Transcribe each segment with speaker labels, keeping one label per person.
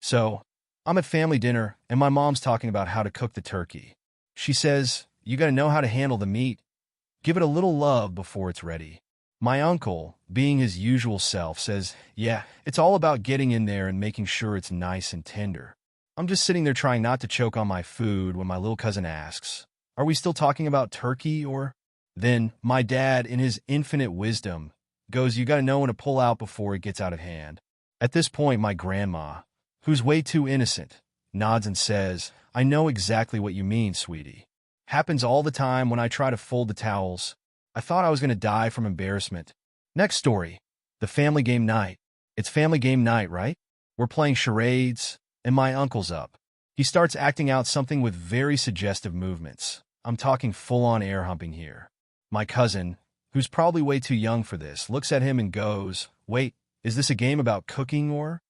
Speaker 1: So, I'm at family dinner, and my mom's talking about how to cook the turkey. She says, you gotta know how to handle the meat. Give it a little love before it's ready. My uncle, being his usual self, says, yeah, it's all about getting in there and making sure it's nice and tender. I'm just sitting there trying not to choke on my food when my little cousin asks, are we still talking about turkey or? Then my dad, in his infinite wisdom, goes, you gotta know when to pull out before it gets out of hand. At this point, my grandma, who's way too innocent, nods and says, I know exactly what you mean, sweetie. Happens all the time when I try to fold the towels. I thought I was going to die from embarrassment. Next story. The family game night. It's family game night, right? We're playing charades, and my uncle's up. He starts acting out something with very suggestive movements. I'm talking full-on air humping here. My cousin, who's probably way too young for this, looks at him and goes, wait, is this a game about cooking or?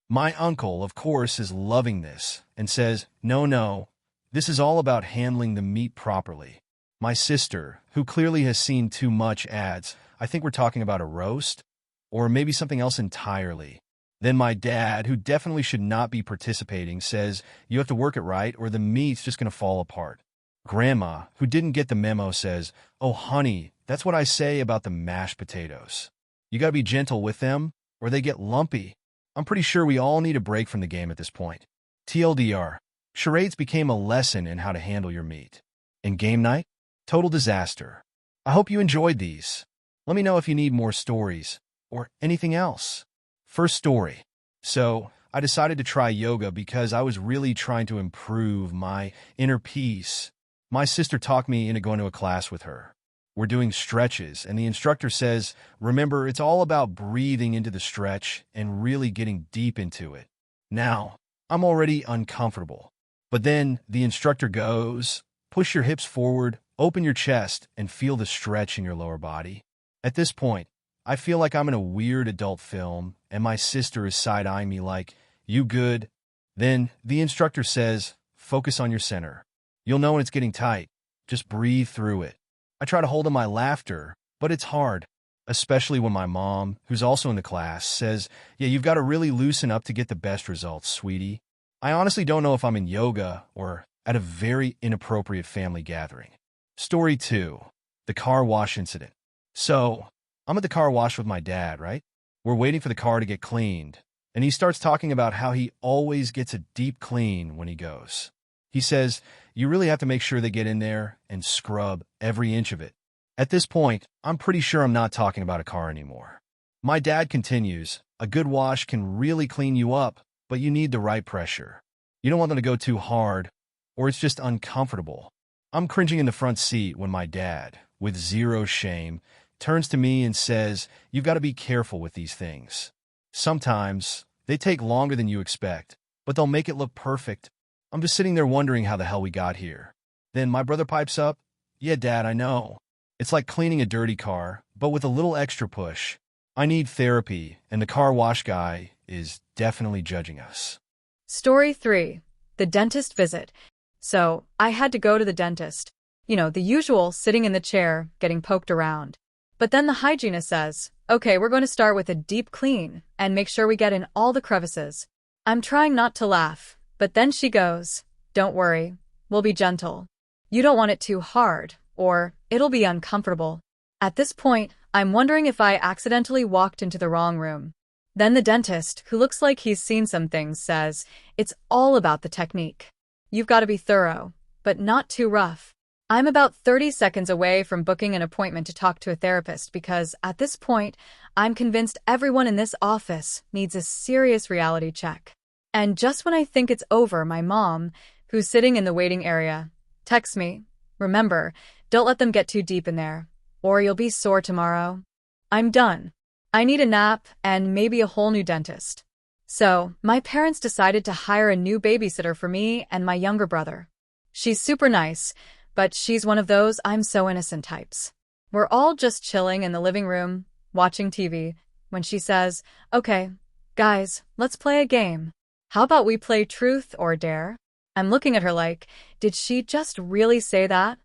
Speaker 1: My uncle, of course, is loving this and says, no, this is all about handling the meat properly. My sister, who clearly has seen too much, adds, I think we're talking about a roast, or maybe something else entirely. Then my dad, who definitely should not be participating, says, you have to work it right or the meat's just going to fall apart. Grandma, who didn't get the memo, says, oh honey, that's what I say about the mashed potatoes. You got to be gentle with them or they get lumpy. I'm pretty sure we all need a break from the game at this point. TLDR, charades became a lesson in how to handle your meat. And game night? Total disaster. I hope you enjoyed these. Let me know if you need more stories or anything else. First story. So, I decided to try yoga because I was really trying to improve my inner peace. My sister talked me into going to a class with her. We're doing stretches, and the instructor says, remember, it's all about breathing into the stretch and really getting deep into it. Now, I'm already uncomfortable. But then the instructor goes, push your hips forward, open your chest, and feel the stretch in your lower body. At this point, I feel like I'm in a weird adult film, and my sister is side-eyeing me like, you good? Then the instructor says, focus on your center. You'll know when it's getting tight. Just breathe through it. I try to hold in my laughter, but it's hard, especially when my mom, who's also in the class, says, yeah, you've got to really loosen up to get the best results, sweetie. I honestly don't know if I'm in yoga or at a very inappropriate family gathering. Story 2. The car wash incident. So, I'm at the car wash with my dad, right? We're waiting for the car to get cleaned, and he starts talking about how he always gets a deep clean when he goes. He says, you really have to make sure they get in there and scrub every inch of it. At this point, I'm pretty sure I'm not talking about a car anymore. My dad continues, a good wash can really clean you up, but you need the right pressure. You don't want them to go too hard, or it's just uncomfortable. I'm cringing in the front seat when my dad, with zero shame, turns to me and says, you've got to be careful with these things. Sometimes, they take longer than you expect, but they'll make it look perfect. I'm just sitting there wondering how the hell we got here. Then my brother pipes up, yeah, Dad, I know. It's like cleaning a dirty car, but with a little extra push. I need therapy, and the car wash guy is definitely judging us.
Speaker 2: Story 3. The dentist visit. So, I had to go to the dentist. You know, the usual sitting in the chair, getting poked around. But then the hygienist says, okay, we're going to start with a deep clean and make sure we get in all the crevices. I'm trying not to laugh, but then she goes, don't worry, we'll be gentle. You don't want it too hard, or it'll be uncomfortable. At this point, I'm wondering if I accidentally walked into the wrong room. Then the dentist, who looks like he's seen some things, says, it's all about the technique. You've got to be thorough, but not too rough. I'm about 30 seconds away from booking an appointment to talk to a therapist because, at this point, I'm convinced everyone in this office needs a serious reality check. And just when I think it's over, my mom, who's sitting in the waiting area, texts me, remember, don't let them get too deep in there, or you'll be sore tomorrow. I'm done. I need a nap and maybe a whole new dentist. So, my parents decided to hire a new babysitter for me and my younger brother. She's super nice, but she's one of those I'm so innocent types. We're all just chilling in the living room, watching TV, when she says, okay, guys, let's play a game. How about we play truth or dare? I'm looking at her like, did she just really say that?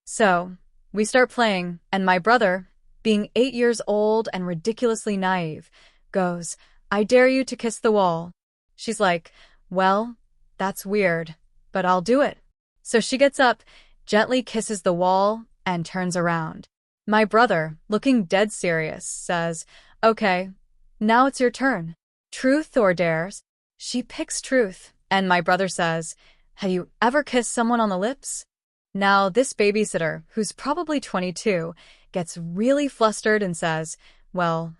Speaker 2: So, we start playing, and my brother, being 8 years old and ridiculously naive, goes, I dare you to kiss the wall. She's like, well, that's weird, but I'll do it. So she gets up, gently kisses the wall, and turns around. My brother, looking dead serious, says, okay, now it's your turn. Truth or dares? She picks truth, and my brother says, have you ever kissed someone on the lips? Now this babysitter, who's probably 22, gets really flustered and says, well,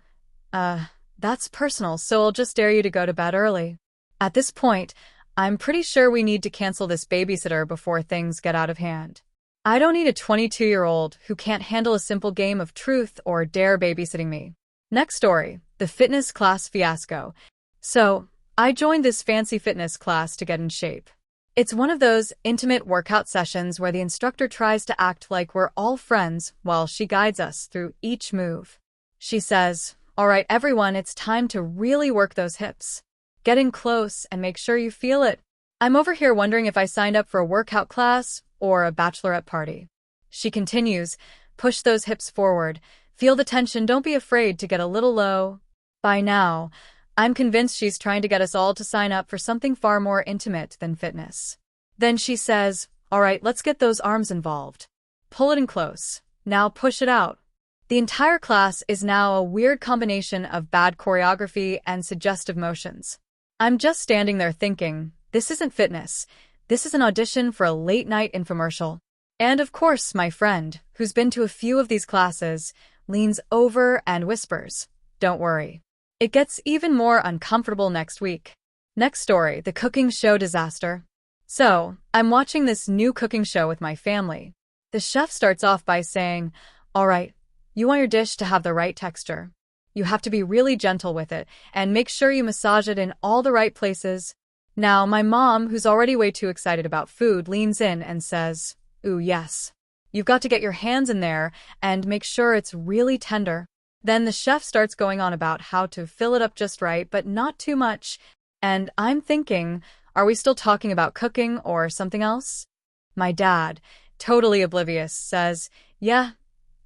Speaker 2: that's personal, so I'll just dare you to go to bed early. At this point, I'm pretty sure we need to cancel this babysitter before things get out of hand. I don't need a 22-year-old who can't handle a simple game of truth or dare babysitting me. Next story, the fitness class fiasco. So, I joined this fancy fitness class to get in shape. It's one of those intimate workout sessions where the instructor tries to act like we're all friends while she guides us through each move. She says, all right, everyone, it's time to really work those hips. Get in close and make sure you feel it. I'm over here wondering if I signed up for a workout class or a bachelorette party. She continues, push those hips forward. Feel the tension, don't be afraid to get a little low. By now, I'm convinced she's trying to get us all to sign up for something far more intimate than fitness. Then she says, all right, let's get those arms involved. Pull it in close. Now push it out. The entire class is now a weird combination of bad choreography and suggestive motions. I'm just standing there thinking, this isn't fitness. This is an audition for a late-night infomercial. And of course, my friend, who's been to a few of these classes, leans over and whispers, don't worry. It gets even more uncomfortable next week. Next story, the cooking show disaster. So, I'm watching this new cooking show with my family. The chef starts off by saying, all right, you want your dish to have the right texture. You have to be really gentle with it and make sure you massage it in all the right places. Now, my mom, who's already way too excited about food, leans in and says, ooh, yes. You've got to get your hands in there and make sure it's really tender. Then the chef starts going on about how to fill it up just right, but not too much. And I'm thinking, are we still talking about cooking or something else? My dad, totally oblivious, says, yeah,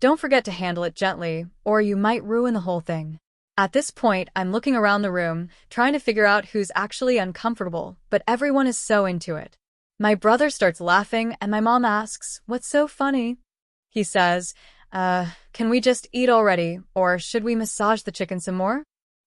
Speaker 2: don't forget to handle it gently, or you might ruin the whole thing. At this point, I'm looking around the room, trying to figure out who's actually uncomfortable, but everyone is so into it. My brother starts laughing, and my mom asks, what's so funny? He says, can we just eat already, or should we massage the chicken some more?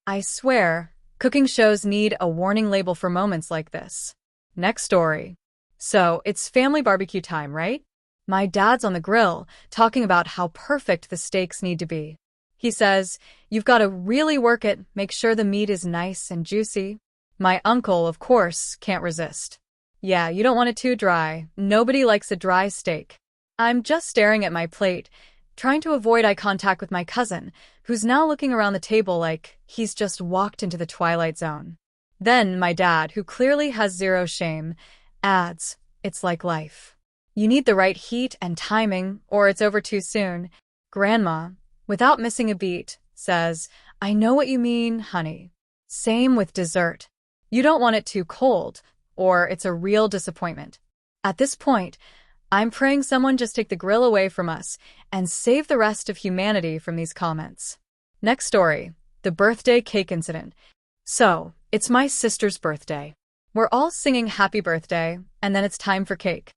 Speaker 2: I swear, cooking shows need a warning label for moments like this. Next story. So, it's family barbecue time, right? My dad's on the grill, talking about how perfect the steaks need to be. He says, you've got to really work it, make sure the meat is nice and juicy. My uncle, of course, can't resist. Yeah, you don't want it too dry. Nobody likes a dry steak. I'm just staring at my plate, trying to avoid eye contact with my cousin, who's now looking around the table like he's just walked into the Twilight Zone. Then my dad, who clearly has zero shame, adds, it's like life. You need the right heat and timing, or it's over too soon. Grandma, without missing a beat, says, I know what you mean, honey. Same with dessert. You don't want it too cold, or it's a real disappointment. At this point, I'm praying someone just take the grill away from us and save the rest of humanity from these comments. Next story, the birthday cake incident. So, it's my sister's birthday. We're all singing happy birthday, and then it's time for cake.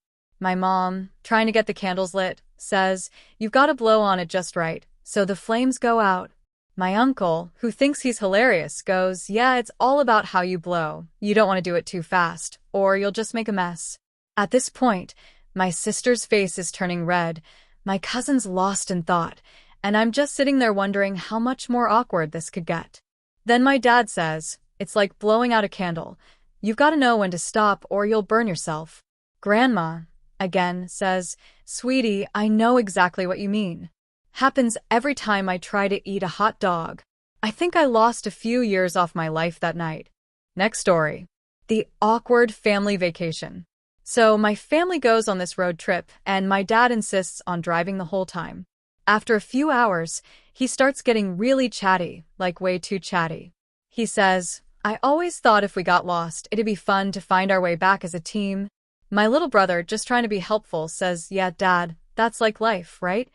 Speaker 2: My mom, trying to get the candles lit, says, you've got to blow on it just right, so the flames go out. My uncle, who thinks he's hilarious, goes, yeah, it's all about how you blow. You don't want to do it too fast, or you'll just make a mess. At this point, my sister's face is turning red, my cousin's lost in thought, and I'm just sitting there wondering how much more awkward this could get. Then my dad says, it's like blowing out a candle. You've got to know when to stop or you'll burn yourself. Grandma, again, says, sweetie, I know exactly what you mean. Happens every time I try to eat a hot dog. I think I lost a few years off my life that night. Next story. The awkward family vacation. So my family goes on this road trip, and my dad insists on driving the whole time. After a few hours, he starts getting really chatty, like way too chatty. He says, I always thought if we got lost, it'd be fun to find our way back as a team. My little brother, just trying to be helpful, says, yeah, Dad, that's like life, right?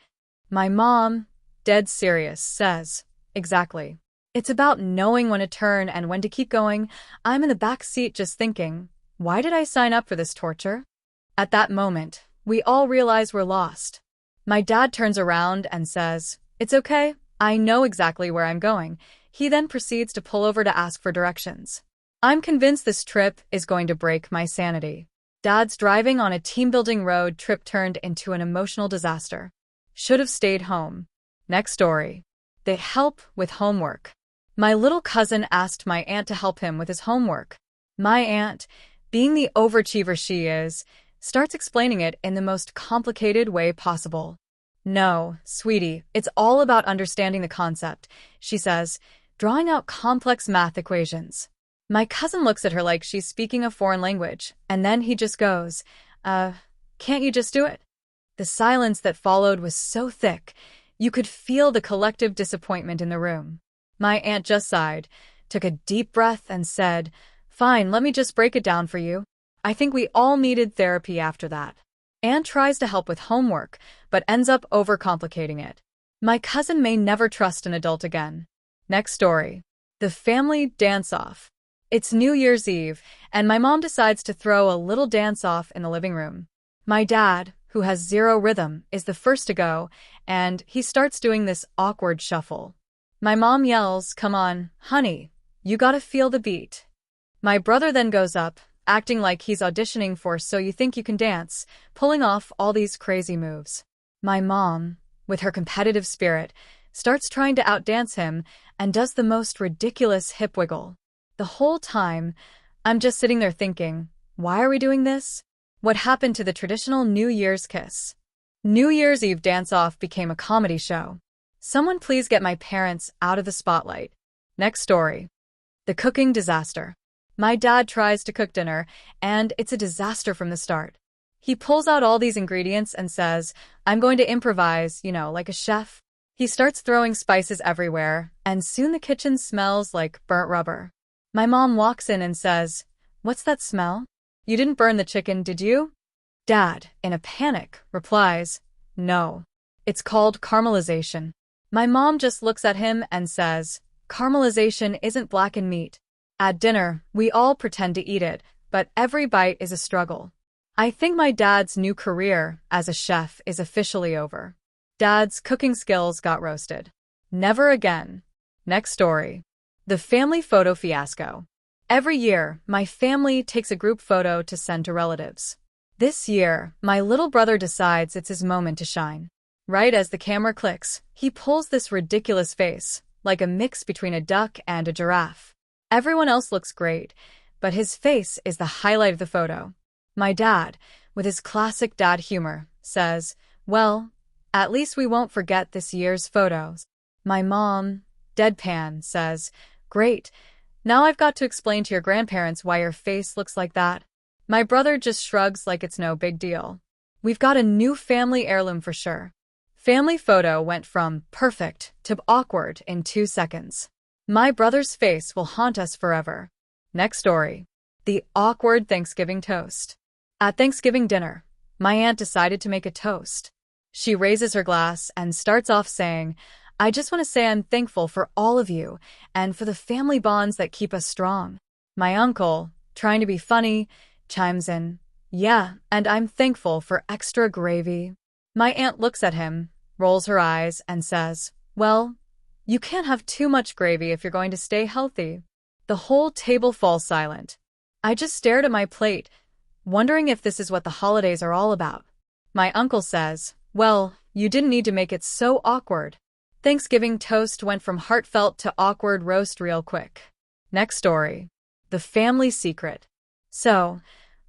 Speaker 2: My mom, dead serious, says, exactly. It's about knowing when to turn and when to keep going. I'm in the back seat just thinking, why did I sign up for this torture? At that moment, we all realize we're lost. My dad turns around and says, "It's okay, I know exactly where I'm going." He then proceeds to pull over to ask for directions. I'm convinced this trip is going to break my sanity. Dad's driving on a team-building road trip turned into an emotional disaster. Should have stayed home. Next story. They help with homework. My little cousin asked my aunt to help him with his homework. My aunt, being the overachiever she is, starts explaining it in the most complicated way possible. "No, sweetie, it's all about understanding the concept," she says, drawing out complex math equations. My cousin looks at her like she's speaking a foreign language, and then he just goes, can't you just do it?" The silence that followed was so thick, you could feel the collective disappointment in the room. My aunt just sighed, took a deep breath, and said, "Fine, let me just break it down for you." I think we all needed therapy after that. Aunt tries to help with homework, but ends up overcomplicating it. My cousin may never trust an adult again. Next story. The family dance-off. It's New Year's Eve, and my mom decides to throw a little dance-off in the living room. My dad, who has zero rhythm, is the first to go, and he starts doing this awkward shuffle. My mom yells, "Come on, honey, you gotta feel the beat." My brother then goes up, acting like he's auditioning for So You Think You Can Dance, pulling off all these crazy moves. My mom, with her competitive spirit, starts trying to outdance him and does the most ridiculous hip wiggle. The whole time, I'm just sitting there thinking, why are we doing this? What happened to the traditional New Year's kiss? New Year's Eve dance-off became a comedy show. Someone please get my parents out of the spotlight. Next story. The cooking disaster. My dad tries to cook dinner, and it's a disaster from the start. He pulls out all these ingredients and says, "I'm going to improvise, like a chef." He starts throwing spices everywhere, and soon the kitchen smells like burnt rubber. My mom walks in and says, "What's that smell? You didn't burn the chicken, did you?" Dad, in a panic, replies, "No. It's called caramelization." My mom just looks at him and says, "Caramelization isn't blackened meat." At dinner, we all pretend to eat it, but every bite is a struggle. I think my dad's new career as a chef is officially over. Dad's cooking skills got roasted. Never again. Next story. The family photo fiasco. Every year, my family takes a group photo to send to relatives. This year, my little brother decides it's his moment to shine. Right as the camera clicks, he pulls this ridiculous face, like a mix between a duck and a giraffe. Everyone else looks great, but his face is the highlight of the photo. My dad, with his classic dad humor, says, "Well, at least we won't forget this year's photos." My mom, deadpan, says, "Great, now I've got to explain to your grandparents why your face looks like that." My brother just shrugs like it's no big deal. We've got a new family heirloom for sure. Family photo went from perfect to awkward in 2 seconds. My brother's face will haunt us forever. Next story. The awkward Thanksgiving toast. At Thanksgiving dinner, my aunt decided to make a toast. She raises her glass and starts off saying, "I just want to say I'm thankful for all of you and for the family bonds that keep us strong." My uncle, trying to be funny, chimes in, "Yeah, and I'm thankful for extra gravy." My aunt looks at him, rolls her eyes, and says, "Well, you can't have too much gravy if you're going to stay healthy." The whole table falls silent. I just stared at my plate, wondering if this is what the holidays are all about. My uncle says, "Well, you didn't need to make it so awkward." Thanksgiving toast went from heartfelt to awkward roast real quick. Next story. The family secret. So,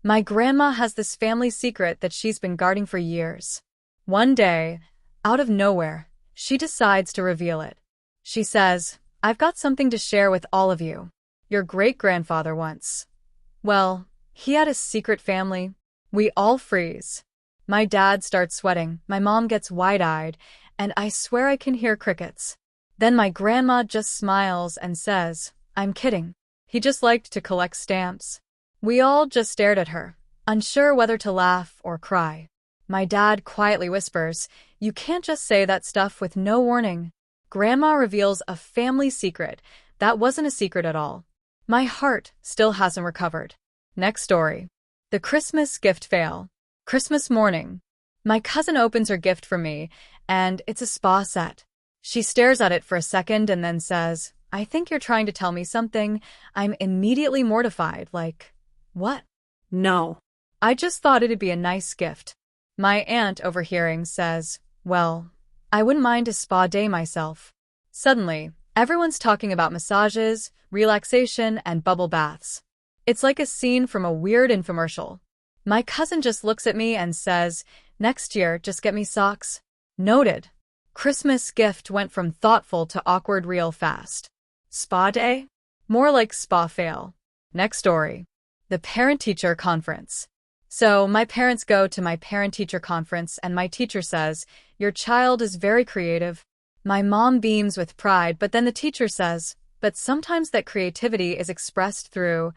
Speaker 2: my grandma has this family secret that she's been guarding for years. One day, out of nowhere, she decides to reveal it. She says, "I've got something to share with all of you. Your great-grandfather once. Well, he had a secret family." We all freeze. My dad starts sweating, my mom gets wide-eyed, and I swear I can hear crickets. Then my grandma just smiles and says, "I'm kidding. He just liked to collect stamps." We all just stared at her, unsure whether to laugh or cry. My dad quietly whispers, "You can't just say that stuff with no warning." Grandma reveals a family secret that wasn't a secret at all. My heart still hasn't recovered. Next story. The Christmas gift fail. Christmas morning. My cousin opens her gift for me, and it's a spa set. She stares at it for a second and then says, "I think you're trying to tell me something." I'm immediately mortified, like, what?
Speaker 3: No.
Speaker 2: I just thought it'd be a nice gift. My aunt, overhearing, says, "Well, I wouldn't mind a spa day myself." Suddenly, everyone's talking about massages, relaxation, and bubble baths. It's like a scene from a weird infomercial. My cousin just looks at me and says, "Next year, just get me socks." Noted. Christmas gift went from thoughtful to awkward real fast. Spa day? More like spa fail. Next story. The parent-teacher conference. So, my parents go to my parent-teacher conference and my teacher says, "Your child is very creative." My mom beams with pride, but then the teacher says, "But sometimes that creativity is expressed through,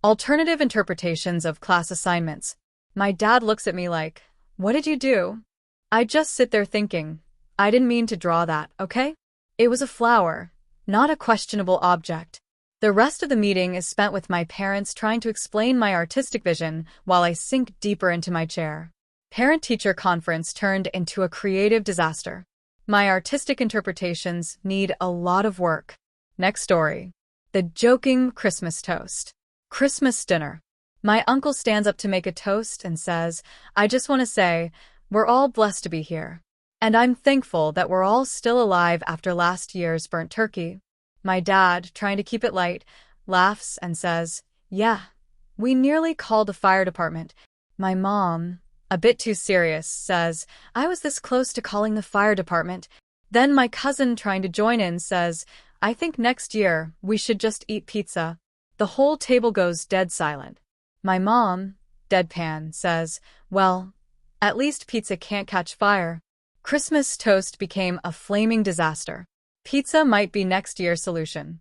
Speaker 2: alternative interpretations of class assignments." My dad looks at me like, "What did you do?" I just sit there thinking, I didn't mean to draw that, okay? It was a flower, not a questionable object. The rest of the meeting is spent with my parents trying to explain my artistic vision while I sink deeper into my chair. Parent-teacher conference turned into a creative disaster. My artistic interpretations need a lot of work. Next story. The joking Christmas toast. Christmas dinner. My uncle stands up to make a toast and says, "I just want to say, we're all blessed to be here. And I'm thankful that we're all still alive after last year's burnt turkey." My dad, trying to keep it light, laughs and says, "Yeah, we nearly called the fire department." My mom, a bit too serious, says, "I was this close to calling the fire department." Then my cousin, trying to join in, says, "I think next year we should just eat pizza." The whole table goes dead silent. My mom, deadpan, says, "Well, at least pizza can't catch fire." Christmas toast became a flaming disaster. Pizza might be next year's solution.